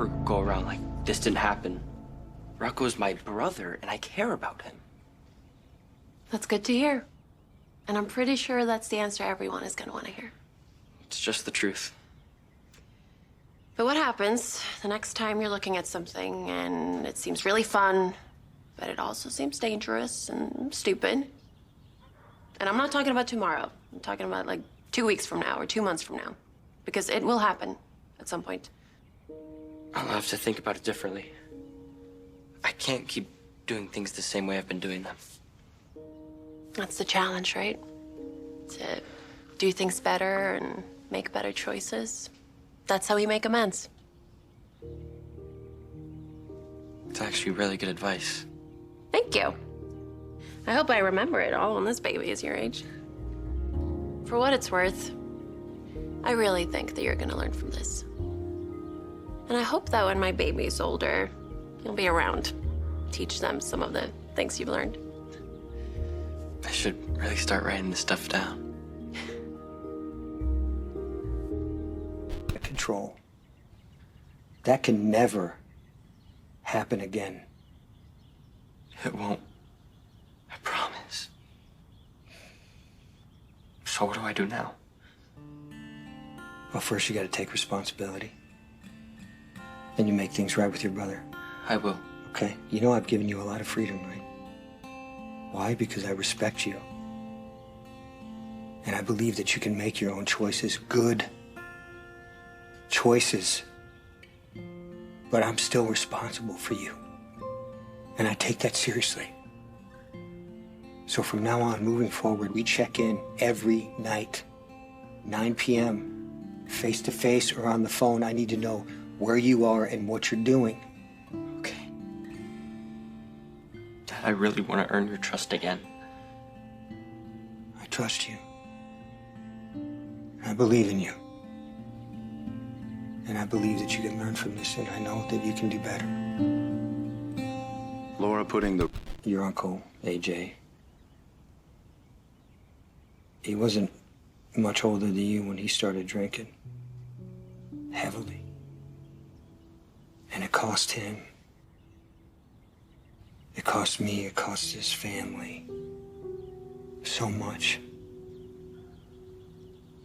never go around like this didn't happen. Rocco's my brother, and I care about him. That's good to hear. And I'm pretty sure that's the answer everyone is gonna want to hear. It's just the truth. But what happens the next time you're looking at something and it seems really fun, but it also seems dangerous and stupid? And I'm not talking about tomorrow. I'm talking about like 2 weeks from now or 2 months from now. Because it will happen at some point. I'll have to think about it differently. I can't keep doing things the same way I've been doing them. That's the challenge, right? To do things better and make better choices. That's how we make amends. It's actually really good advice. Thank you. I hope I remember it all when this baby is your age. For what it's worth, I really think that you're gonna learn from this. And I hope that when my baby's older, you'll be around. Teach them some of the things you've learned. I should really start writing this stuff down. Control. That can never happen again. It won't. I promise. So what do I do now? Well, first you gotta take responsibility. Then you make things right with your brother. I will. Okay? You know I've given you a lot of freedom, right? Why? Because I respect you. And I believe that you can make your own choices, good choices. But I'm still responsible for you. And I take that seriously. So from now on, moving forward, we check in every night, 9 p.m., face to face or on the phone. I need to know where you are and what you're doing. Okay. Dad, I really want to earn your trust again. I trust you. I believe in you. And I believe that you can learn from this, and I know that you can do better. Laura putting the... Your uncle, AJ, he wasn't much older than you when he started drinking. Heavily. And it cost him. It cost me, it cost his family. So much.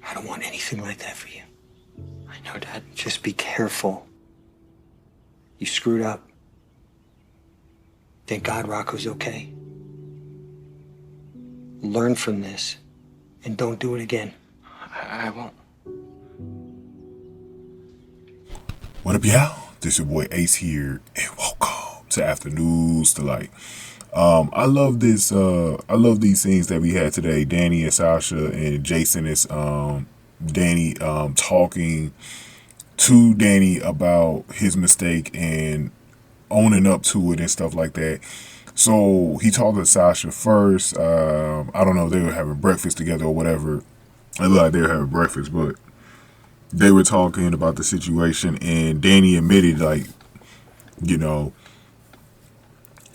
I don't want anything like that for you. I know, Dad. Just be careful. You screwed up. Thank God Rocco's okay. Learn from this and don't do it again. I won't. What up, y'all? This your boy Ace here, and welcome to Afternoons Delight. I love this. I love these scenes that we had today. Danny and Sasha and Jason is Danny talking to Danny about his mistake and owning up to it and stuff like that. So he talked to Sasha first. I don't know if they were having breakfast together or whatever. It looked like they were having breakfast, but they were talking about the situation, and Danny admitted, like, you know,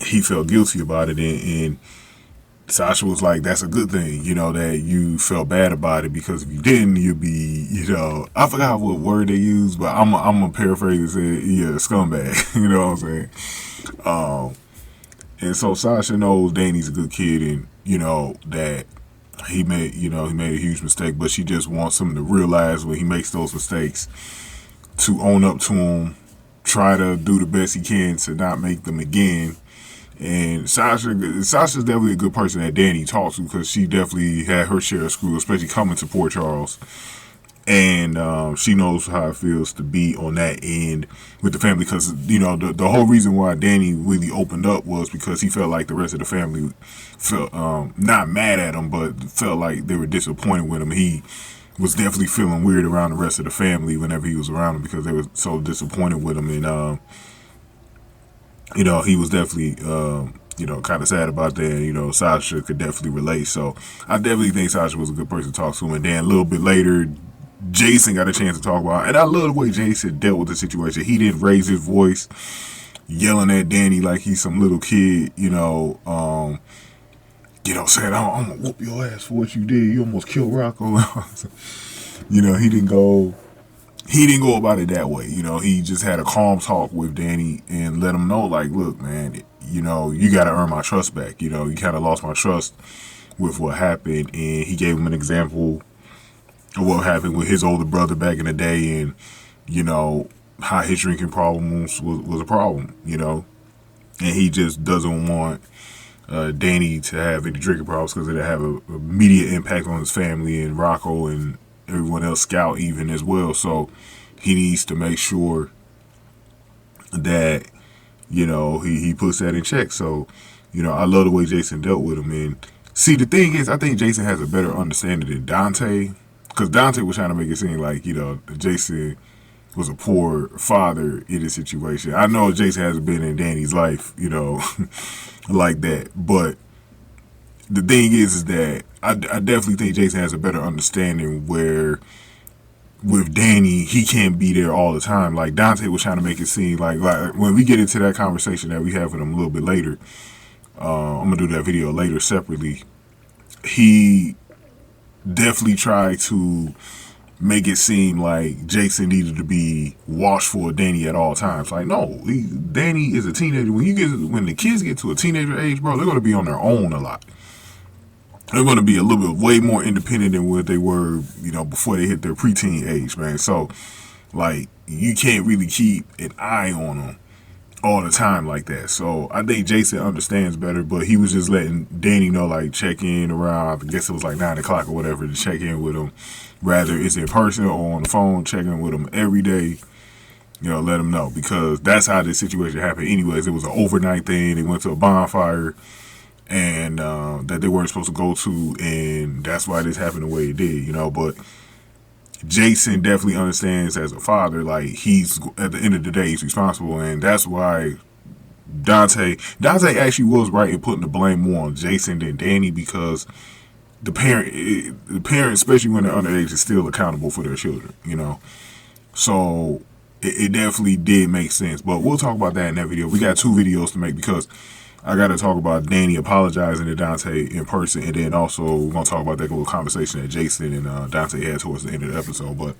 he felt guilty about it, and Sasha was like, that's a good thing, you know, that you felt bad about it, because if you didn't, you'd be, you know, I forgot what word they used, but I'm gonna paraphrase and say, yeah, scumbag, you know what I'm saying? And so Sasha knows Danny's a good kid, and, you know, that he made a huge mistake, but she just wants him to realize when he makes those mistakes to own up to them, try to do the best he can to not make them again. And Sasha's definitely a good person that Danny talks to, because she definitely had her share of screw, especially coming to Port Charles. And she knows how it feels to be on that end with the family, because, you know, the whole reason why Danny really opened up was because he felt like the rest of the family felt not mad at him, but felt like they were disappointed with him. He was definitely feeling weird around the rest of the family whenever he was around them, because they were so disappointed with him. And you know, he was definitely you know, kind of sad about that. You know, Sasha could definitely relate. So I definitely think Sasha was a good person to talk to. And then a little bit later, Jason got a chance to talk about it. And I love the way Jason dealt with the situation. He didn't raise his voice yelling at Danny like he's some little kid, you know, saying, I'm gonna whoop your ass for what you did. You almost killed Rocco. You know, he didn't go he didn't go about it that way. You know, he just had a calm talk with Danny and let him know, like, look, man, you know, you got to earn my trust back. You know, you kind of lost my trust with what happened. And he gave him an example of what happened with his older brother back in the day, and, you know, how his drinking problems was a problem, you know. And he just doesn't want Danny to have any drinking problems because it'll have a immediate impact on his family and Rocco and everyone else, Scout even as well. So he needs to make sure that, you know, he puts that in check. So, you know, I love the way Jason dealt with him. And see, the thing is, I think Jason has a better understanding than Dante, because Dante was trying to make it seem like, you know, Jason was a poor father in this situation. I know Jason hasn't been in Danny's life, you know, like that. But the thing is that I definitely think Jason has a better understanding where with Danny, he can't be there all the time. Like Dante was trying to make it seem like when we get into that conversation that we have with him a little bit later, I'm going to do that video later separately. He definitely tried to make it seem like Jason needed to be watchful of Danny at all times. Like, no, Danny is a teenager. When the kids get to a teenager age, bro, they're going to be on their own a lot. They're going to be a little bit way more independent than what they were, you know, before they hit their preteen age, man. So, like, you can't really keep an eye on them all the time like that. So I think Jason understands better, but he was just letting Danny know, like, check in around, I guess it was like 9 o'clock or whatever, to check in with him, rather it's in person or on the phone, checking with him every day, you know, let him know, because that's how this situation happened anyways. It was an overnight thing. They went to a bonfire and that they weren't supposed to go to, and that's why this happened the way it did, you know. But Jason definitely understands as a father, like, he's, at the end of the day, he's responsible, and that's why Dante actually was right in putting the blame more on Jason than Danny, because the parent, especially when they're underage, is still accountable for their children, you know. So it definitely did make sense, but we'll talk about that in that video. We got 2 videos to make, because I got to talk about Danny apologizing to Dante in person, and then also we're going to talk about that little conversation that Jason and Dante had towards the end of the episode. But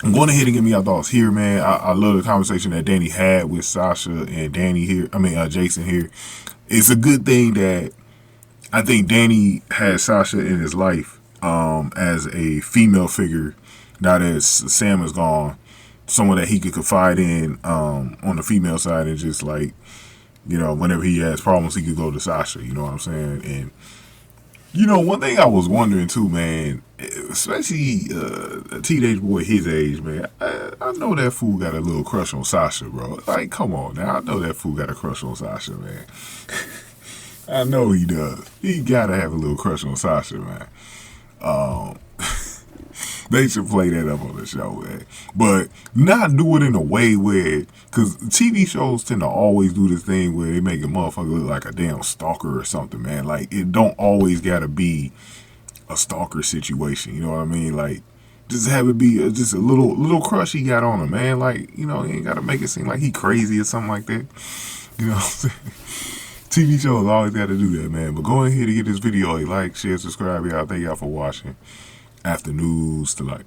I'm going ahead and give me your thoughts here, man. I love the conversation that Danny had with Sasha and Jason here. It's a good thing that I think Danny has Sasha in his life as a female figure, now that Sam is gone, someone that he could confide in on the female side, and just, like, you know, whenever he has problems, he could go to Sasha, you know what I'm saying? And, you know, one thing I was wondering too, man, especially a teenage boy his age, man, I know that fool got a little crush on Sasha, bro. Like, come on now. I know that fool got a crush on Sasha, man. I know he does. He gotta have a little crush on Sasha, man. They should play that up on the show, man. But not do it in a way where, because TV shows tend to always do this thing where they make a motherfucker look like a damn stalker or something, man. Like, it don't always gotta be a stalker situation, you know what I mean? Like, just have it be just a little crush he got on him, man. Like, you know, he ain't gotta make it seem like he crazy or something like that. You know what I'm saying? TV shows always gotta do that, man. But go ahead and give this video a like, share, subscribe, y'all. Thank y'all for watching. After News to Like.